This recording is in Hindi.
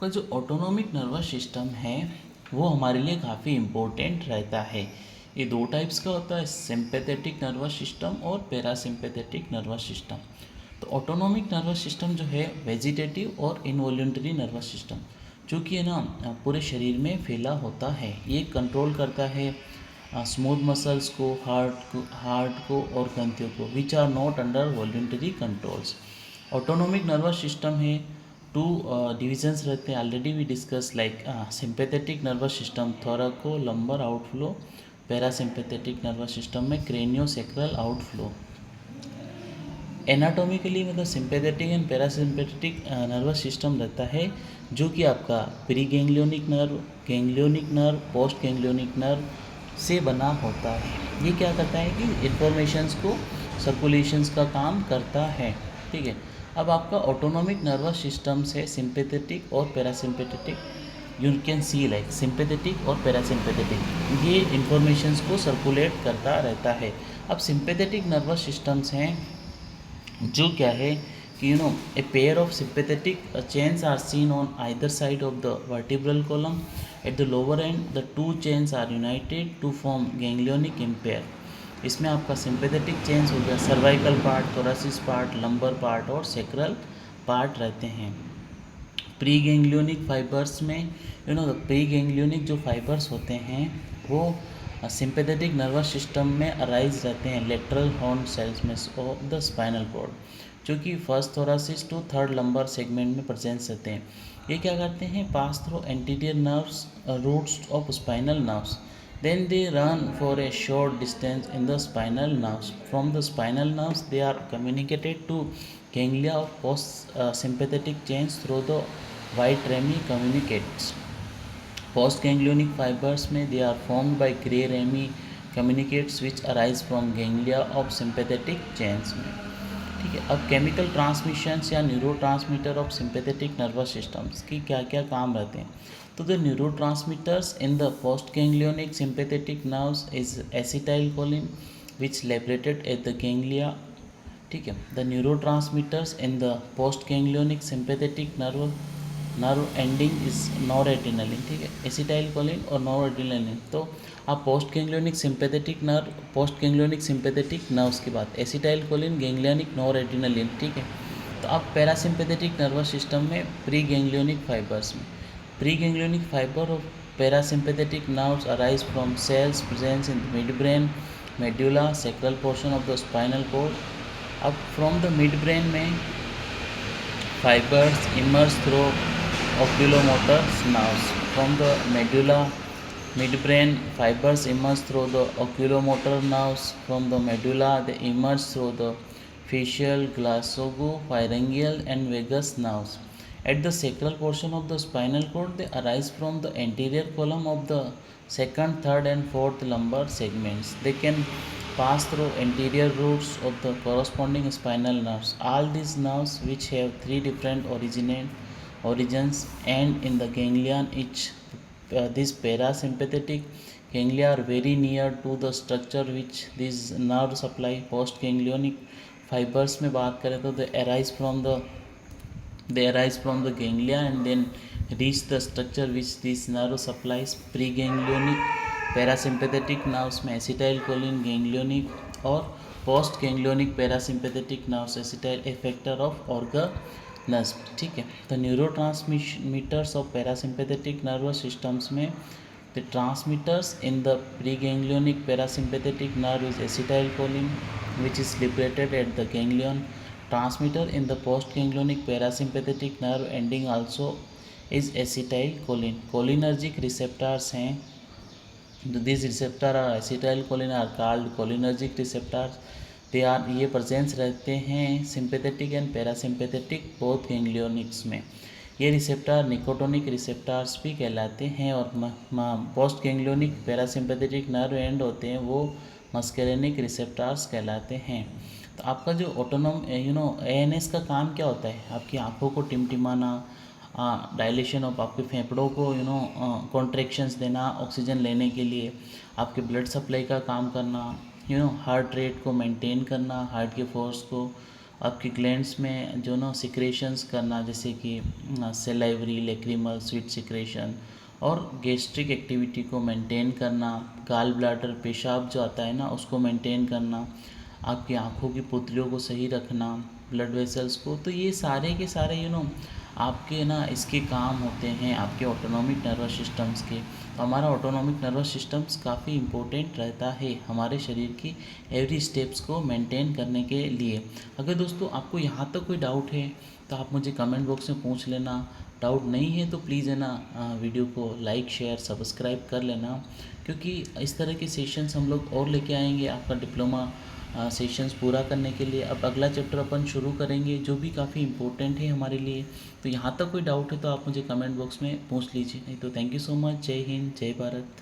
आपका जो ऑटोनोमिक नर्वस सिस्टम है वो हमारे लिए काफ़ी इम्पोर्टेंट रहता है। ये दो टाइप्स का होता है, सिंपैथेटिक नर्वस सिस्टम और पैरासिम्पैथेटिक नर्वस सिस्टम। तो ऑटोनोमिक नर्वस सिस्टम जो है वेजिटेटिव और इनवॉल्यूंटरी नर्वस सिस्टम, जो कि है ना पूरे शरीर में फैला होता है। ये कंट्रोल करता है स्मूथ मसल्स को, हार्ट को और ग्रंथियों को, which are not under voluntary controls. Autonomic nervous system है टू डिविजन्स रहते हैं, already we discuss like sympathetic nervous system thoraco lumbar outflow, parasympathetic nervous system में क्रेनियोसेक्रल आउटफ्लो। एनाटॉमिकली मतलब sympathetic and parasympathetic nervous system रहता है, जो कि आपका pre ganglionic nerve, post ganglionic nerve से बना होता है। ये क्या करता है कि इन्फॉर्मेशंस को सर्कुलेशंस का काम करता है। ठीक है, अब आपका ऑटोनोमिक नर्वस सिस्टम से सिंपैथेटिक और parasympathetic, you can see like sympathetic और पैरासिम्पैथेटिक, ये इन्फॉर्मेशंस को सर्कुलेट करता रहता है। अब सिंपैथेटिक नर्वस सिस्टम्स हैं जो क्या है कि a pair of sympathetic chains are seen on either side of the vertebral column. At the lower end the two chains are united to form ganglionic impair. इसमें आपका सिंपैथेटिक चेन्स हो गया, cervical part, thoracic part, lumbar part और सेक्रल पार्ट रहते हैं। प्री गैंग्लियोनिक फाइबर्स में द प्री गैंग्लियोनिक जो फाइबर्स होते हैं वो सिंपैथेटिक नर्वस सिस्टम में अराइज रहते हैं लेटरल हॉर्न सेल्स में ऑफ द स्पाइनल कॉर्ड, जो कि first thoracic to third lumbar segment में प्रेजेंस रहते हैं। ये क्या करते हैं, pass through anterior nerves roots of spinal nerves, then they run for a short distance in the spinal nerves. From the spinal nerves they are communicated to ganglia of post sympathetic chains through the white rami communicates. Post ganglionic fibers में they are formed by gray rami communicates which arise from ganglia of sympathetic chains में। ठीक है, अब केमिकल ट्रांसमिशंस या neuro transmitter of sympathetic nervous systems की क्या क्या काम रहते हैं। तो the neuro transmitters in the post ganglionic sympathetic nerves is acetylcholine which liberated at the ganglia. ठीक है, the neuro transmitters in the post ganglionic sympathetic nerve ending is noradrenaline. ठीक है, एसिटाइलकोलिन और नॉरएड्रेनालिन। तो आप पोस्ट गैंग्लियोनिक सिंपैथेटिक नर्व्स की बात, एसिटाइलकोलिन, गैंग्लियोनिक, नॉरएड्रेनालिन। ठीक है, तो आप पैरासिम्पैथेटिक नर्वस सिस्टम में प्री गैंग्लियोनिक फाइबर्स में pre ganglionic fibre of parasympathetic nerves arise from cells presence in the mid brain, medulla, sacral portion of the spinal cord. अब फ्रॉम द मिड ब्रेन में fibres emerge through oculomotor nerves. From the medulla midbrain, fibers emerge through the oculomotor nerves. From the medulla, they emerge through the facial, glossopharyngeal, and vagus nerves. At the sacral portion of the spinal cord, they arise from the anterior column of the second, third, and fourth lumbar segments. They can pass through anterior roots of the corresponding spinal nerves. All these nerves, which have three different origins and in the ganglion each, this parasympathetic ganglia are very near to the structure which these nerve supply. Post ganglionic fibers में बात करें तो they arise from the ganglia and then reach the structure which these nerve supplies. Preganglionic parasympathetic nerves में acetylcholine, ganglionic और post ganglionic parasympathetic nerves acetyl effector of organelles. ठीक है, तो neuro transmitters of parasympathetic nervous systems में the transmitters in the preganglionic parasympathetic nerve is acetylcholine which is liberated at the ganglion. Transmitter in the postganglionic parasympathetic nerve ending also is acetylcholine. Cholinergic receptors हैं, these receptors are acetylcholine are called cholinergic receptors. they are ये प्रेजेंस रहते हैं सिंपैथेटिक एंड पैरासिम्पैथेटिक बोथ गैंग्लियोनिक्स में। ये रिसेप्टर निकोटोनिक रिसेप्टर्स भी कहलाते हैं और post ganglionic parasympathetic nerve and होते हैं वो मस्केरेनिक रिसेप्टर्स कहलाते हैं। तो आपका जो ऑटोनोम एएनएस का काम क्या होता है, आपकी आँखों को टिमटिमाना, डायलेशन ऑफ आपके फेफड़ों को कॉन्ट्रैक्शंस देना ऑक्सीजन लेने के लिए, आपके ब्लड सप्लाई का काम करना, हार्ट रेट को मेंटेन करना, हार्ट के फोर्स को आपके ग्लैंड्स में जो ना सिक्रेशंस करना, जैसे कि सेलाइवरी, लेक्रिमल, स्वीट सिक्रेशन, और गैस्ट्रिक एक्टिविटी को मेंटेन करना, गाल ब्लैडर पेशाब जो आता है ना उसको मेंटेन करना, आपकी आँखों की पुतलियों को सही रखना, ब्लड वेसल्स को। तो ये सारे के सारे आपके ना इसके काम होते हैं आपके ऑटोनॉमिक नर्वस सिस्टम्स के। तो हमारा ऑटोनॉमिक नर्वस सिस्टम्स काफ़ी इम्पोर्टेंट रहता है हमारे शरीर की एवरी स्टेप्स को मेंटेन करने के लिए। अगर दोस्तों आपको यहाँ तक कोई डाउट है तो आप मुझे कमेंट बॉक्स में पूछ लेना। डाउट नहीं है तो प्लीज़ है ना वीडियो को लाइक शेयर सब्सक्राइब कर लेना, क्योंकि इस तरह के सेशंस हम लोग और लेके आएंगे आपका डिप्लोमा सेशंस पूरा करने के लिए। अब अगला चैप्टर अपन शुरू करेंगे जो भी काफ़ी इम्पोर्टेंट है हमारे लिए। तो यहाँ तक कोई डाउट है तो आप मुझे कमेंट बॉक्स में पूछ लीजिए। नहीं तो थैंक यू सो मच। जय हिंद, जय भारत।